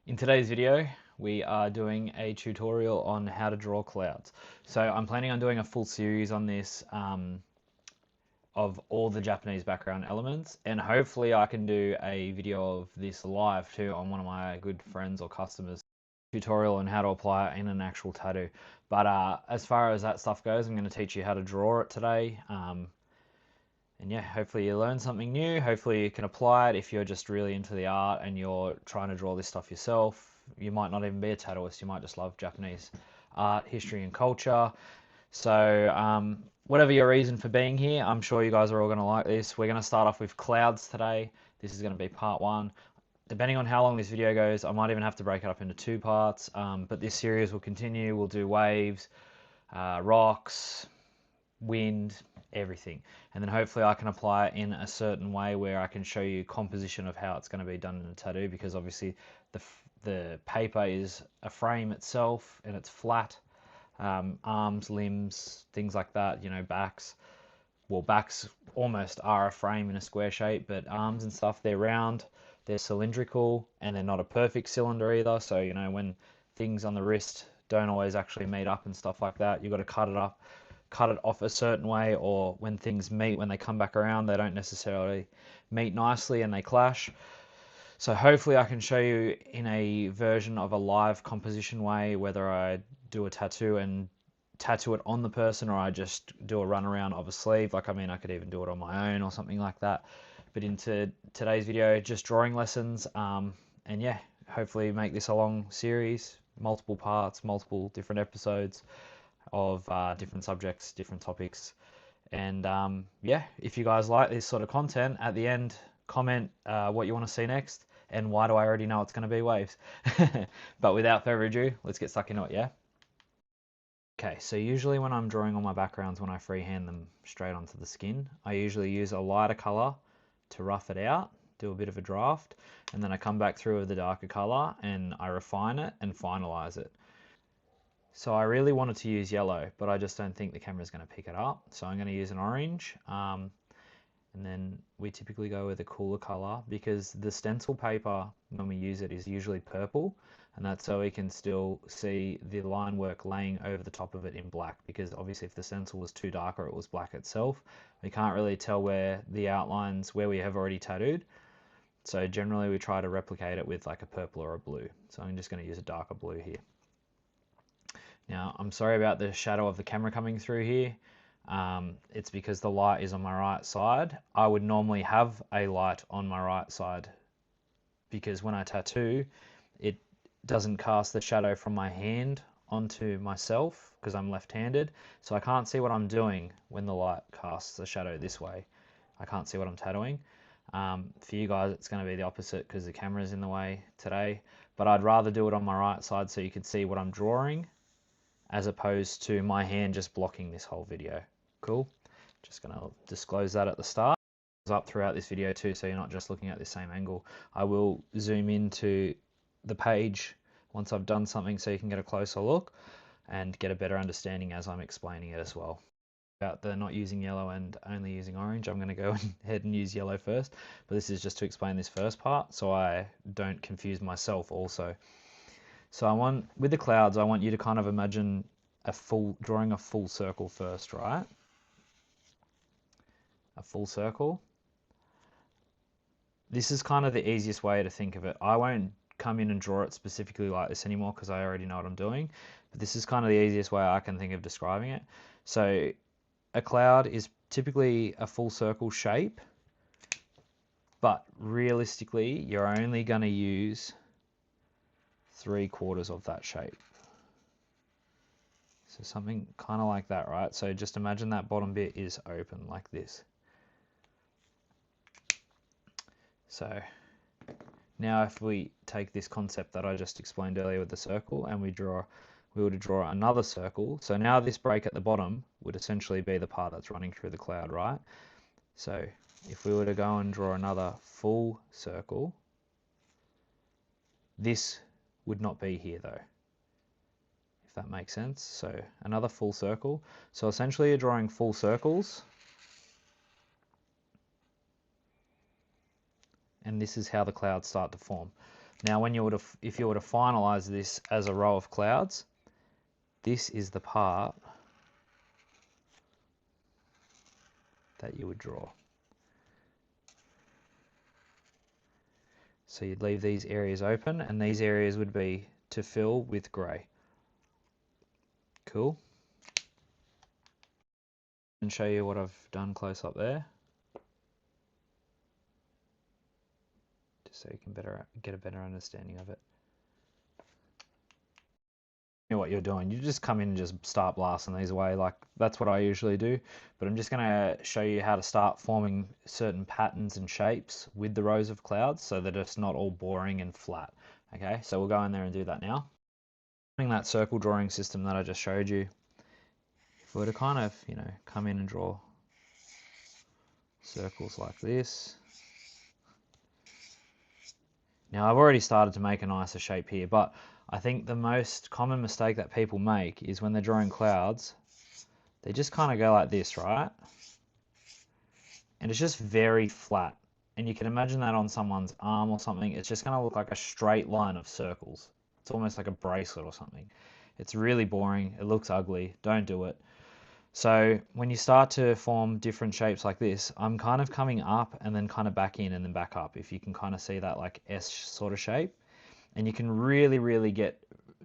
In today's video, we are doing a tutorial on how to draw clouds. So I'm planning on doing a full series on this of all the Japanese background elements, and hopefully I can do a video of this live too on one of my good friends or customers. Tutorial on how to apply it in an actual tattoo. But as far as that stuff goes, I'm going to teach you how to draw it today. And yeah, hopefully you learn something new. Hopefully you can apply it if you're just really into the art and you're trying to draw this stuff yourself. You might not even be a tattooist. You might just love Japanese art, history, and culture. So whatever your reason for being here, I'm sure you guys are all going to like this. We're going to start off with clouds today. This is going to be part one. Depending on how long this video goes, I might even have to break it up into two parts. But this series will continue. We'll do waves, rocks, wind, everything. And then hopefully I can apply it in a certain way where I can show you composition of how it's going to be done in a tattoo, because obviously the paper is a frame itself and it's flat. Arms, limbs, things like that, backs. Well, backs almost are a frame in a square shape, but arms and stuff, they're round, they're cylindrical, and they're not a perfect cylinder either. So, when things on the wrist don't always actually meet up and stuff like that, you've got to cut it off a certain way, or when things meet, when they come back around, they don't necessarily meet nicely and they clash. So hopefully I can show you in a version of a live composition way, whether I do a tattoo and tattoo it on the person, or I just do a run around of a sleeve. I could even do it on my own or something like that. But into today's video, just drawing lessons. And yeah, hopefully make this a long series, multiple parts, multiple different episodes of different subjects, different topics. And yeah, if you guys like this sort of content, at the end, comment what you want to see next and why do I already know it's going to be waves. But without further ado, let's get stuck into it, yeah? Okay, so usually when I'm drawing on my backgrounds, when I freehand them straight onto the skin, I usually use a lighter color to rough it out, do a bit of a draft, and then I come back through with the darker color and I refine it and finalize it. So I really wanted to use yellow, but I just don't think the camera is going to pick it up. So I'm going to use an orange. And then we typically go with a cooler color because the stencil paper, when we use it, is usually purple. And that's so we can still see the line work laying over the top of it in black, because obviously if the stencil was too dark or it was black itself, we can't really tell where the outlines, where we have already tattooed. So generally we try to replicate it with like a purple or a blue. So I'm just going to use a darker blue here. Now, I'm sorry about the shadow of the camera coming through here. It's because the light is on my right side. I would normally have a light on my right side because when I tattoo, it doesn't cast the shadow from my hand onto myself because I'm left-handed. So I can't see what I'm doing when the light casts the shadow this way. I can't see what I'm tattooing. For you guys, it's going to be the opposite because the camera's in the way today. But I'd rather do it on my right side so you can see what I'm drawing, as opposed to my hand just blocking this whole video. Cool. Just going to disclose that at the start. Up throughout this video too, so you're not just looking at the same angle. I will zoom into the page once I've done something so you can get a closer look and get a better understanding as I'm explaining it as well. About the not using yellow and only using orange, I'm going to go ahead and use yellow first, but this is just to explain this first part so I don't confuse myself also. So with the clouds, I want you to kind of imagine drawing a full circle first, right? A full circle. This is kind of the easiest way to think of it. I won't come in and draw it specifically like this anymore because I already know what I'm doing, but this is kind of the easiest way I can think of describing it. So a cloud is typically a full circle shape, but realistically, you're only going to use 3/4 of that shape. So something kind of like that, right? So just imagine that bottom bit is open like this. So now if we take this concept that I just explained earlier with the circle and we were to draw another circle. So now this break at the bottom would essentially be the part that's running through the cloud, right? So if we were to go and draw another full circle, this would not be here though, if that makes sense. So another full circle. So essentially you're drawing full circles, and this is how the clouds start to form. Now, if you were to finalize this as a row of clouds, this is the part that you would draw. So you'd leave these areas open, and these areas would be to fill with grey. Cool. And show you what I've done close up there, just so you can get a better understanding of it. You know what you're doing. You just come in and just start blasting these away. Like, that's what I usually do. But I'm just going to show you how to start forming certain patterns and shapes with the rows of clouds so that it's not all boring and flat. Okay, so we'll go in there and do that now. That circle drawing system that I just showed you, if we were to kind of, come in and draw circles like this. Now, I've already started to make a nicer shape here, but I think the most common mistake that people make is when they're drawing clouds, they just kind of go like this, right? And it's just very flat. And you can imagine that on someone's arm or something. It's just going to look like a straight line of circles. It's almost like a bracelet or something. It's really boring. It looks ugly. Don't do it. So when you start to form different shapes like this, I'm kind of coming up and then kind of back in and then back up. If you can kind of see that like S sort of shape. And you can really, really get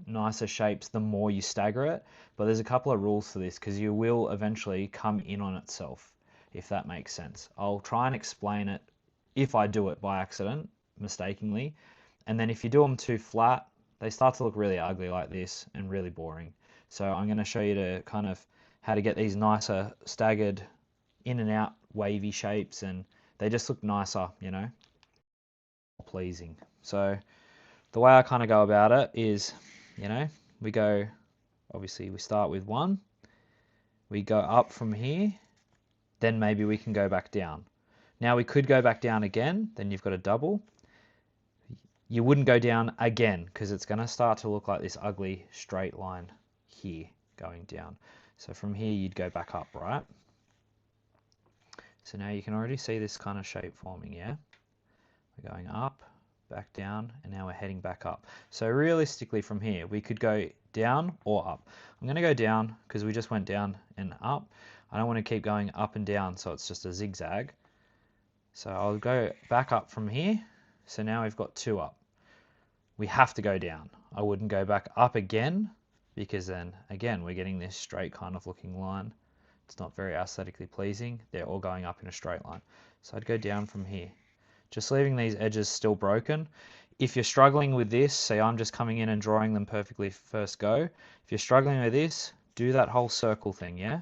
nicer shapes the more you stagger it. But there's a couple of rules for this because you will eventually come in on itself, if that makes sense. I'll try and explain it if I do it by accident, mistakenly. And then if you do them too flat, they start to look really ugly like this and really boring. So I'm going to show you to kind of how to get these nicer staggered in and out wavy shapes, and they just look nicer, pleasing. So the way I kind of go about it is, we go, obviously we start with 1, we go up from here, then maybe we can go back down. Now we could go back down again, then you've got a double. You wouldn't go down again because it's going to start to look like this ugly straight line here going down. So from here you'd go back up, right? So now you can already see this kind of shape forming, yeah? We're going up, back down, and now we're heading back up. So realistically from here, we could go down or up. I'm going to go down because we just went down and up. I don't want to keep going up and down, so it's just a zigzag. So I'll go back up from here. So now we've got 2 up. We have to go down. I wouldn't go back up again because then, again, we're getting this straight kind of looking line. It's not very aesthetically pleasing. They're all going up in a straight line. So I'd go down from here, just leaving these edges still broken. If you're struggling with this, say I'm just coming in and drawing them perfectly first go. If you're struggling with this, do that whole circle thing, yeah?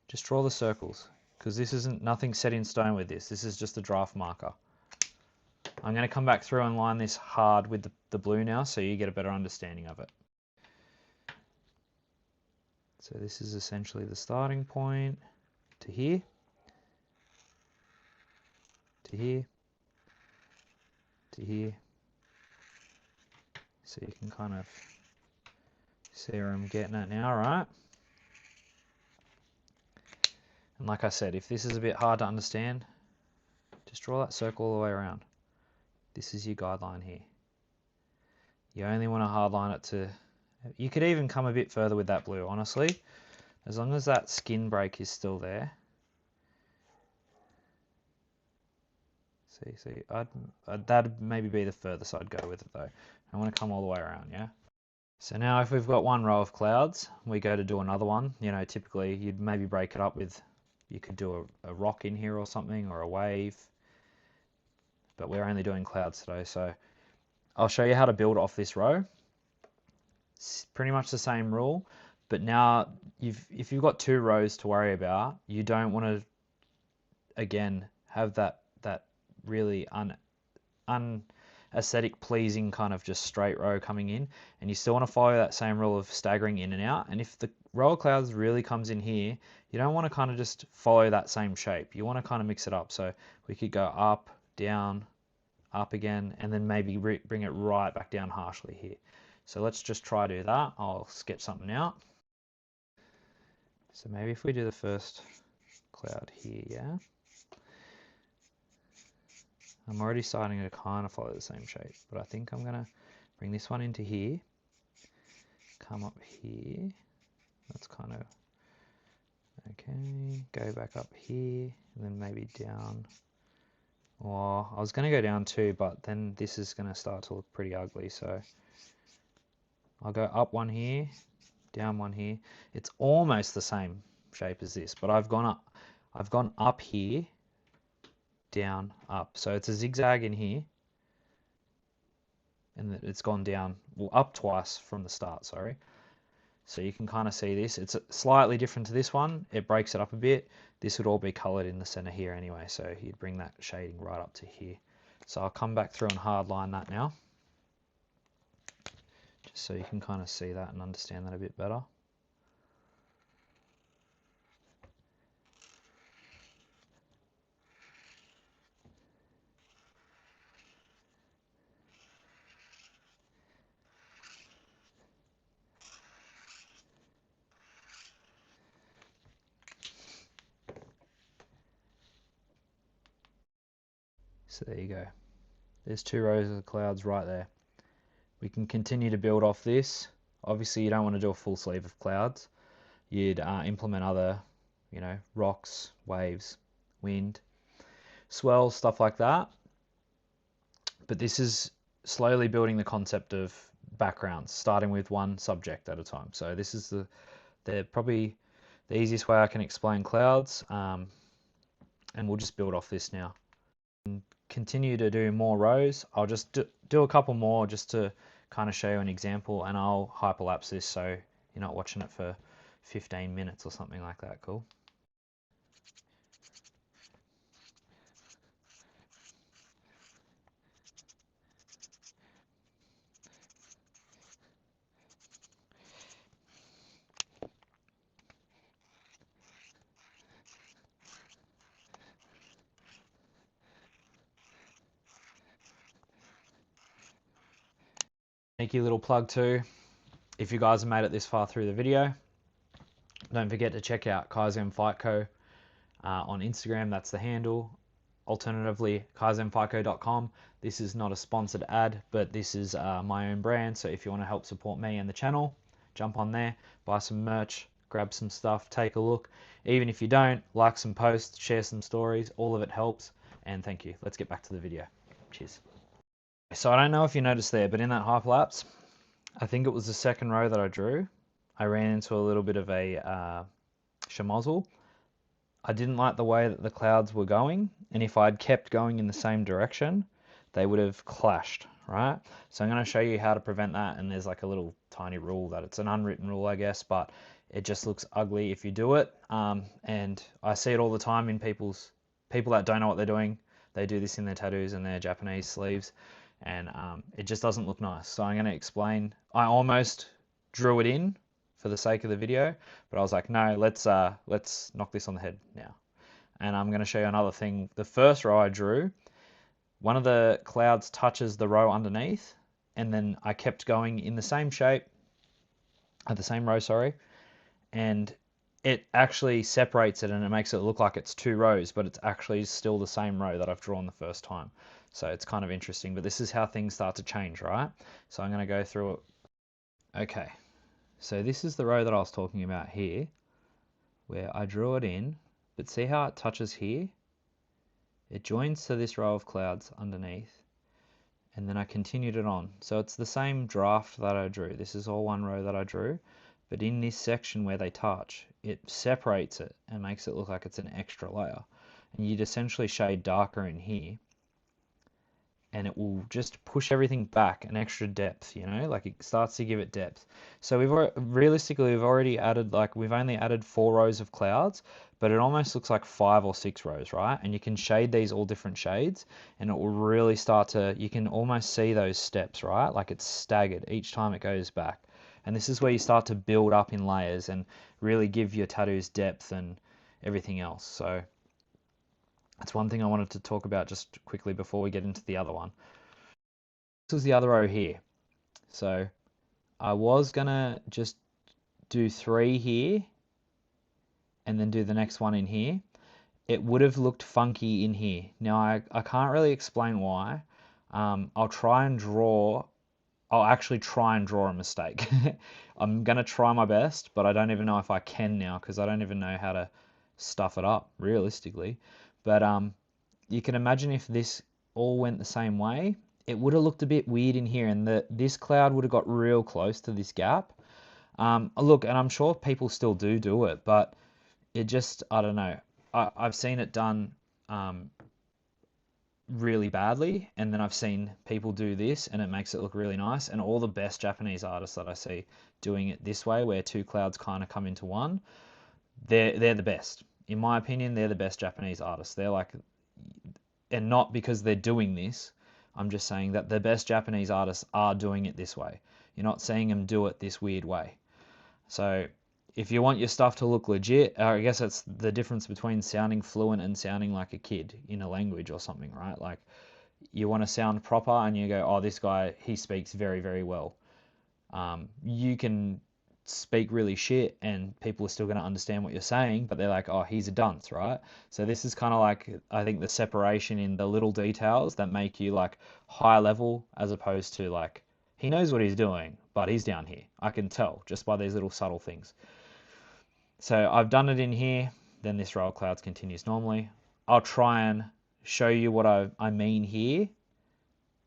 Just draw the circles because this isn't nothing set in stone with this. This is just a draft marker. I'm going to come back through and line this hard with the blue now so you get a better understanding of it. So this is essentially the starting point to here, to here, to here. So you can kind of see where I'm getting at now, right? And like I said, if this is a bit hard to understand, just draw that circle all the way around. This is your guideline here. You only want to hardline it to... You could even come a bit further with that blue, honestly. As long as that skin break is still there. See, that'd maybe be the furthest I'd go with it though. I want to come all the way around, yeah? So now if we've got one row of clouds, we go to do another one. Typically you'd maybe break it up with, you could do a rock in here or something, or a wave. But we're only doing clouds today, so I'll show you how to build off this row. It's pretty much the same rule, but now if you've got 2 rows to worry about, you don't want to, again, have that really unaesthetic pleasing kind of just straight row coming in, and you still want to follow that same rule of staggering in and out. And if the row of clouds really comes in here, you don't want to kind of just follow that same shape. You want to kind of mix it up. So we could go up, down, up again, and then maybe bring it right back down harshly here. So let's just try to do that. I'll sketch something out. So maybe if we do the first cloud here, yeah. I'm already starting to kind of follow the same shape, but I think I'm gonna bring this one into here, come up here, that's kind of, okay, go back up here, and then maybe down, or I was gonna go down too, but then this is gonna start to look pretty ugly, so I'll go up one here, down one here. It's almost the same shape as this, but I've gone up here, down, up. So it's a zigzag in here, and it's gone down, well, up twice from the start, sorry. So you can kind of see this. It's slightly different to this one. It breaks it up a bit. This would all be colored in the center here anyway, so you'd bring that shading right up to here. So I'll come back through and hard line that now, just so you can kind of see that and understand that a bit better. So there you go. There's 2 rows of clouds right there. We can continue to build off this. Obviously, you don't want to do a full sleeve of clouds. You'd implement other, rocks, waves, wind, swells, stuff like that. But this is slowly building the concept of backgrounds, starting with one subject at a time. So this is probably the easiest way I can explain clouds, and we'll just build off this now. And continue to do more rows. I'll just do a couple more just to kind of show you an example, and I'll hyperlapse this so you're not watching it for 15 minutes or something like that. Cool. Sneaky little plug too, if you guys have made it this far through the video, don't forget to check out Kaizen Fight Co. On Instagram, that's the handle. Alternatively, kaizenfightco.com. This is not a sponsored ad, but this is my own brand, so if you want to help support me and the channel, jump on there, buy some merch, grab some stuff, take a look. Even if you don't, like some posts, share some stories, all of it helps, and thank you. Let's get back to the video. Cheers. So I don't know if you noticed there, but in that hyperlapse, I think it was the second row that I drew, I ran into a little bit of a schmozzle. I didn't like the way that the clouds were going, and if I'd kept going in the same direction, they would have clashed, right? So I'm going to show you how to prevent that, and there's like a little tiny rule that it's an unwritten rule, I guess, but it just looks ugly if you do it. And I see it all the time in people that don't know what they're doing. They do this in their tattoos and their Japanese sleeves, and it just doesn't look nice. So I'm going to explain. I almost drew it in for the sake of the video, but I was like, no, let's knock this on the head now. And I'm going to show you another thing. The first row I drew, one of the clouds touches the row underneath, and then I kept going in the same shape, the same row, sorry, and it actually separates it and it makes it look like it's 2 rows, but it's actually still the same row that I've drawn the first time. So it's kind of interesting, but this is how things start to change, right? So I'm going to go through it. Okay, so this is the row that I was talking about here, where I drew it in, but see how it touches here? It joins to this row of clouds underneath, and then I continued it on. So it's the same draft that I drew. This is all one row that I drew, but in this section where they touch, it separates it and makes it look like it's an extra layer. And you'd essentially shade darker in here, and it will just push everything back an extra depth, like it starts to give it depth. So we've already added, we've only added 4 rows of clouds, but it almost looks like 5 or 6 rows, right? And you can shade these all different shades, and it will really start to, you can almost see those steps, right? Like it's staggered each time it goes back. And this is where you start to build up in layers and really give your tattoos depth and everything else. So that's one thing I wanted to talk about just quickly before we get into the other one. This was the other row here. So I was gonna just do 3 here and then do the next one in here. it would have looked funky in here. Now, I can't really explain why. I'll try and draw, I'll actually try and draw a mistake. I'm going to try my best, but I don't even know if I can now because I don't even know how to stuff it up realistically. But you can imagine if this all went the same way, it would have looked a bit weird in here, and this cloud would have got real close to this gap. Look, and I'm sure people still do it, but it just, I don't know. I've seen it done really badly, and then I've seen people do this and it makes it look really nice. And all the best Japanese artists that I see doing it this way, where two clouds kind of come into one, they're the best. In my opinion, they're the best Japanese artists. They're like, and not because they're doing this, I'm just saying that the best Japanese artists are doing it this way. You're not seeing them do it this weird way. So if you want your stuff to look legit, I guess it's the difference between sounding fluent and sounding like a kid in a language or something, right? Like you want to sound proper and you go, oh, this guy, he speaks very, very well. You can speak really shit and people are still going to understand what you're saying, but they're like, oh, he's a dunce, right? So this is kind of like, I think the separation in the little details that make you like high level as opposed to like, he knows what he's doing, but he's down here. I can tell just by these little subtle things. So I've done it in here, then this row of clouds continues normally. I'll try and show you what I mean here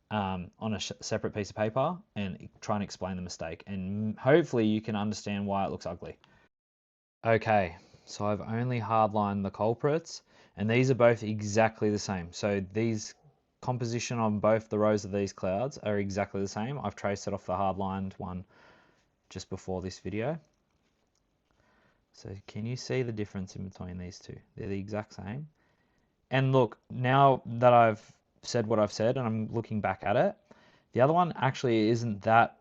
on a separate piece of paper and try and explain the mistake. And hopefully you can understand why it looks ugly. Okay, so I've only hardlined the culprits, and these are both exactly the same. So these composition on both the rows of these clouds are exactly the same. I've traced it off the hardlined one just before this video. So can you see the difference in between these two? They're the exact same. And look, now that I've said what I've said and I'm looking back at it, the other one actually isn't that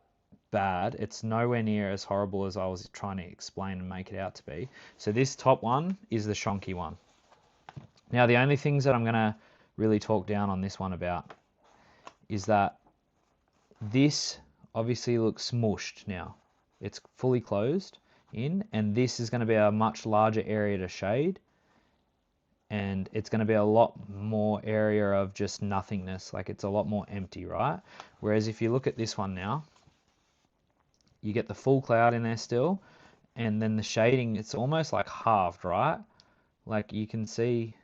bad. It's nowhere near as horrible as I was trying to explain and make it out to be. So this top one is the shonky one. Now the only things that I'm going to really talk down on this one about is that this obviously looks smushed now. It's fully closed in, and this is going to be a much larger area to shade, and it's going to be a lot more area of just nothingness, like it's a lot more empty, right? Whereas if you look at this one now, you get the full cloud in there still, and then the shading, it's almost like halved, right? Like you can see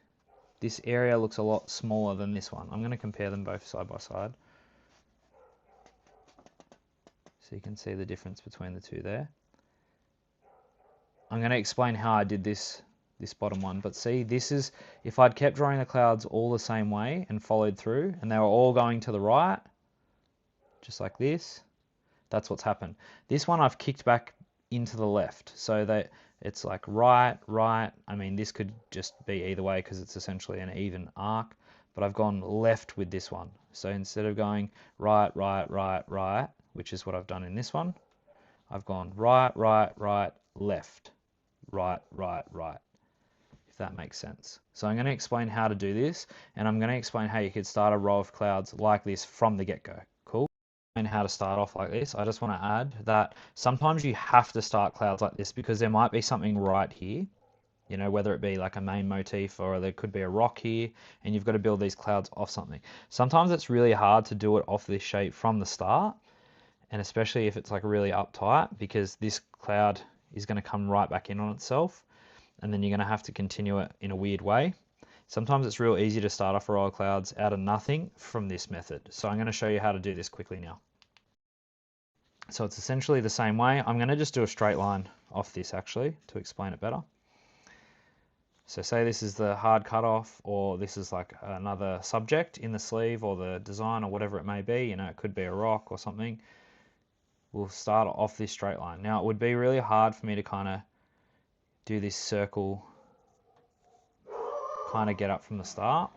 this area looks a lot smaller than this one. I'm going to compare them both side by side so you can see the difference between the two there. I'm going to explain how I did this bottom one, but see, this is, if I'd kept drawing the clouds all the same way and followed through and they were all going to the right, just like this, that's what's happened. This one I've kicked back into the left so that it's like right. I mean, this could just be either way because it's essentially an even arc, but I've gone left with this one. So instead of going right, which is what I've done in this one, I've gone right, left, right, if that makes sense. So I'm going to explain how to do this, and I'm going to explain how you could start a row of clouds like this from the get-go. Cool? And how to start off like this. I just want to add that sometimes you have to start clouds like this because there might be something right here, you know, whether it be like a main motif or there could be a rock here, and you've got to build these clouds off something. Sometimes it's really hard to do it off this shape from the start, and especially if it's like really uptight, because this cloud is going to come right back in on itself, and then you're going to have to continue it in a weird way. Sometimes it's real easy to start off a row of clouds out of nothing from this method. So I'm going to show you how to do this quickly now. So it's essentially the same way. I'm going to just do a straight line off this actually to explain it better. So say this is the hard cutoff, or this is like another subject in the sleeve or the design or whatever it may be. You know, it could be a rock or something. We'll start off this straight line. Now it would be really hard for me to kind of do this circle, kind of get up from the start,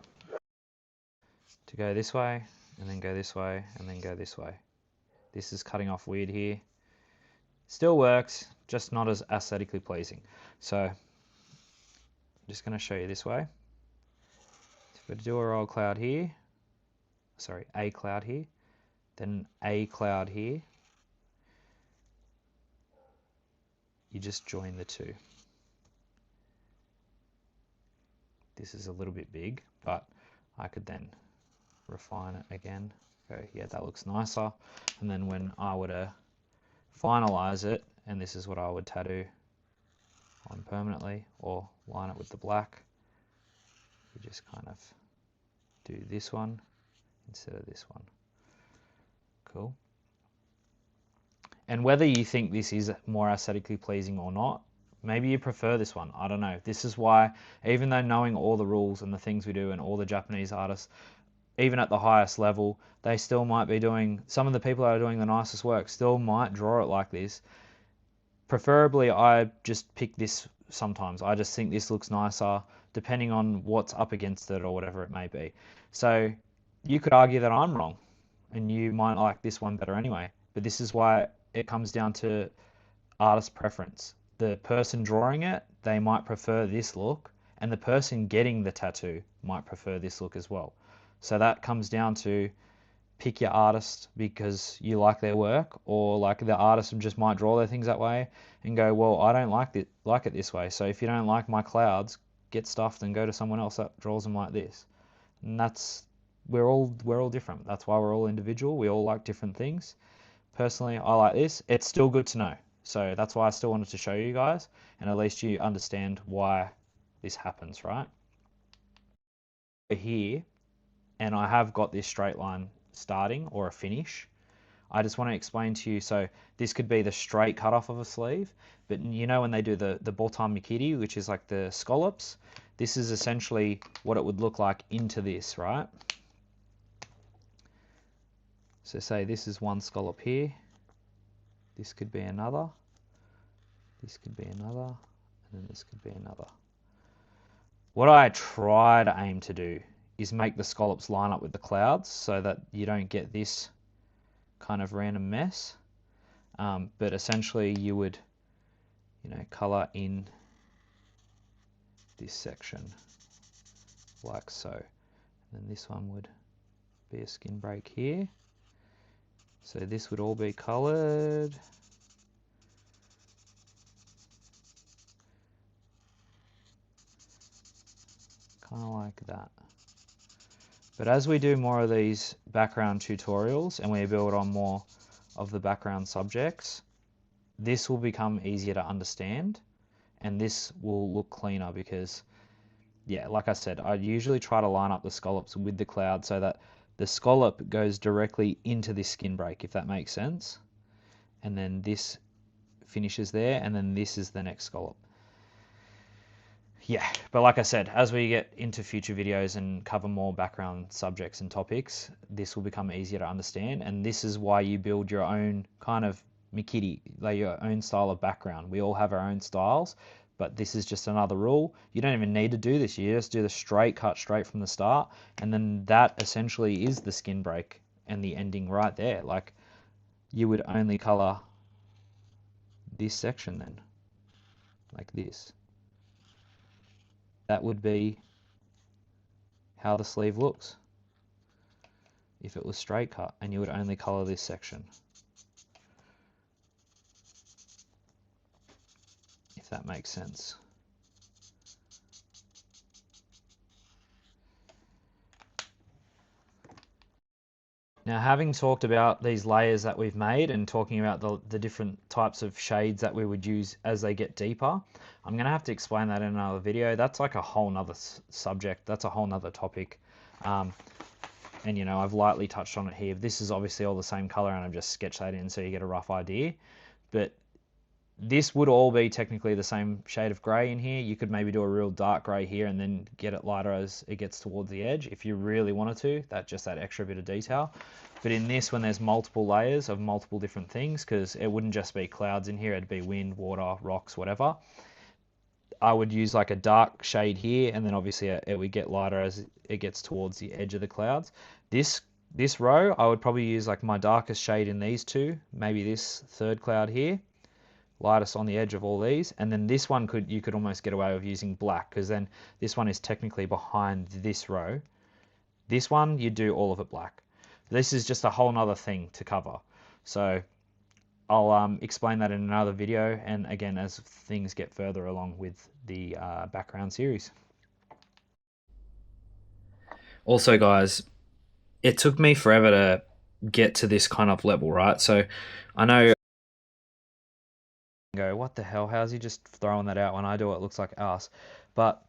to go this way, and then go this way, and then go this way. This is cutting off weird here. Still works, just not as aesthetically pleasing. So I'm just going to show you this way. If we do a roll cloud here, sorry, a cloud here, then a cloud here, you just join the two. this is a little bit big, but I could then refine it again. Go, yeah, that looks nicer. And then when I were to finalize it, and this is what I would tattoo on permanently or line it with the black, you just kind of do this one instead of this one. Cool. And whether you think this is more aesthetically pleasing or not, maybe you prefer this one. I don't know. This is why, even though knowing all the rules and the things we do and all the Japanese artists, even at the highest level, they still might be doing, some of the people that are doing the nicest work still might draw it like this. Preferably, I just pick this sometimes. I just think this looks nicer, depending on what's up against it or whatever it may be. So you could argue that I'm wrong, and you might like this one better anyway. But this is why it comes down to artist preference. The person drawing it, they might prefer this look, and the person getting the tattoo might prefer this look as well. So that comes down to pick your artist because you like their work, or like the artist just might draw their things that way and go, well, I don't like it this way. So if you don't like my clouds, get stuffed and go to someone else that draws them like this. And that's, we're all different. That's why we're all individual. We all like different things. Personally, I like this. It's still good to know. So that's why I still wanted to show you guys, and at least you understand why this happens, right? Here, and I have got this straight line starting or a finish. I just want to explain to you, so this could be the straight cut off of a sleeve, but you know when they do the botan mikiri, which is like the scallops, this is essentially what it would look like into this, right? So say this is one scallop here, this could be another, this could be another, and then this could be another. What I try to aim to do is make the scallops line up with the clouds so that you don't get this kind of random mess. But essentially you would, color in this section like so. And then this one would be a skin break here. So this would all be colored. Kind of like that. But as we do more of these background tutorials and we build on more of the background subjects, this will become easier to understand and this will look cleaner because, yeah, like I said, I usually try to line up the scallops with the cloud so that the scallop goes directly into this skin break, if that makes sense. And then this finishes there, and then this is the next scallop. Yeah, but like I said, as we get into future videos and cover more background subjects and topics, this will become easier to understand. And this is why you build your own kind of mikiri, like your own style of background. We all have our own styles, but this is just another rule. You don't even need to do this. You just do the straight cut straight from the start. And then that essentially is the skin break and the ending right there. Like you would only color this section then, like this. That would be how the sleeve looks if it was straight cut, and you would only color this section, if that makes sense. Now, having talked about these layers that we've made and talking about the different types of shades that we would use as they get deeper, I'm going to have to explain that in another video. That's like a whole nother subject. That's a whole nother topic. And, I've lightly touched on it here. This is obviously all the same color, and I've just sketched that in so you get a rough idea. But this would all be technically the same shade of gray in here. You could maybe do a real dark gray here and then get it lighter as it gets towards the edge if you really wanted to. That's just that extra bit of detail. But in this, when there's multiple layers of multiple different things, because it wouldn't just be clouds in here, it'd be wind, water, rocks, whatever. I would use like a dark shade here, and then obviously it would get lighter as it gets towards the edge of the clouds. This row, I would probably use like my darkest shade in these two, maybe this third cloud here, lightest on the edge of all these, and then this one you could almost get away with using black, because then this one is technically behind this row. This one, you do all of it black. This is just a whole nother thing to cover. So I'll explain that in another video, and again, as things get further along with the background series. Also, guys, it took me forever to get to this kind of level, right? So I know go, what the hell? How's he just throwing that out when I do it looks like ass? But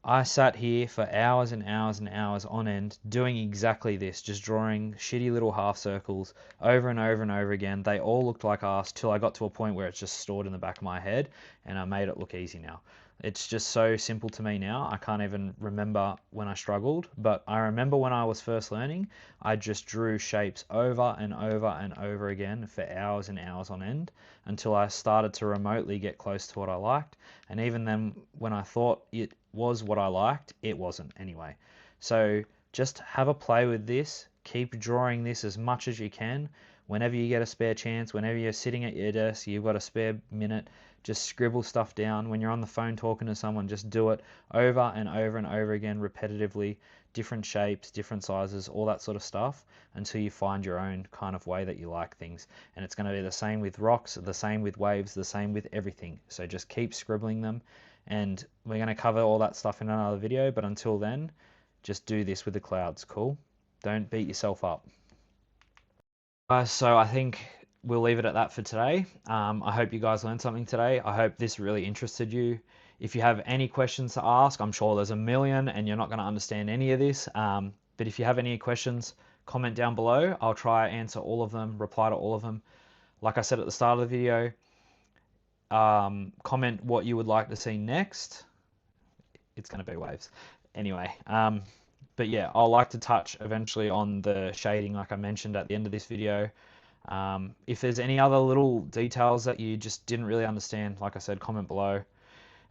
I sat here for hours and hours and hours on end doing exactly this, just drawing shitty little half circles over and over and over again. They all looked like ass till I got to a point where it's just stored in the back of my head and I made it look easy now. It's just so simple to me now. I can't even remember when I struggled, but I remember when I was first learning, I just drew shapes over and over and over again for hours and hours on end until I started to remotely get close to what I liked. And even then, when I thought it was what I liked, it wasn't anyway. So just have a play with this. Keep drawing this as much as you can. Whenever you get a spare chance, whenever you're sitting at your desk, you've got a spare minute, just scribble stuff down. When you're on the phone talking to someone, just do it over and over and over again repetitively, different shapes, different sizes, all that sort of stuff until you find your own kind of way that you like things. And it's going to be the same with rocks, the same with waves, the same with everything. So just keep scribbling them, and we're going to cover all that stuff in another video, but until then, just do this with the clouds, cool? Don't beat yourself up. So I think we'll leave it at that for today. I hope you guys learned something today. I hope this really interested you. If you have any questions to ask, I'm sure there's a million and you're not going to understand any of this. But if you have any questions, comment down below. I'll try to answer all of them, reply to all of them. Like I said at the start of the video, comment what you would like to see next. It's going to be waves. Anyway, but yeah, I'll like to touch eventually on the shading like I mentioned at the end of this video. If there's any other little details that you just didn't really understand, like I said, comment below.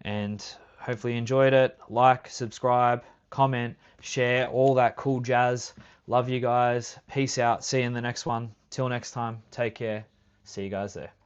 And hopefully you enjoyed it. Like, subscribe, comment, share, all that cool jazz. Love you guys. Peace out. See you in the next one. Till next time, take care. See you guys there.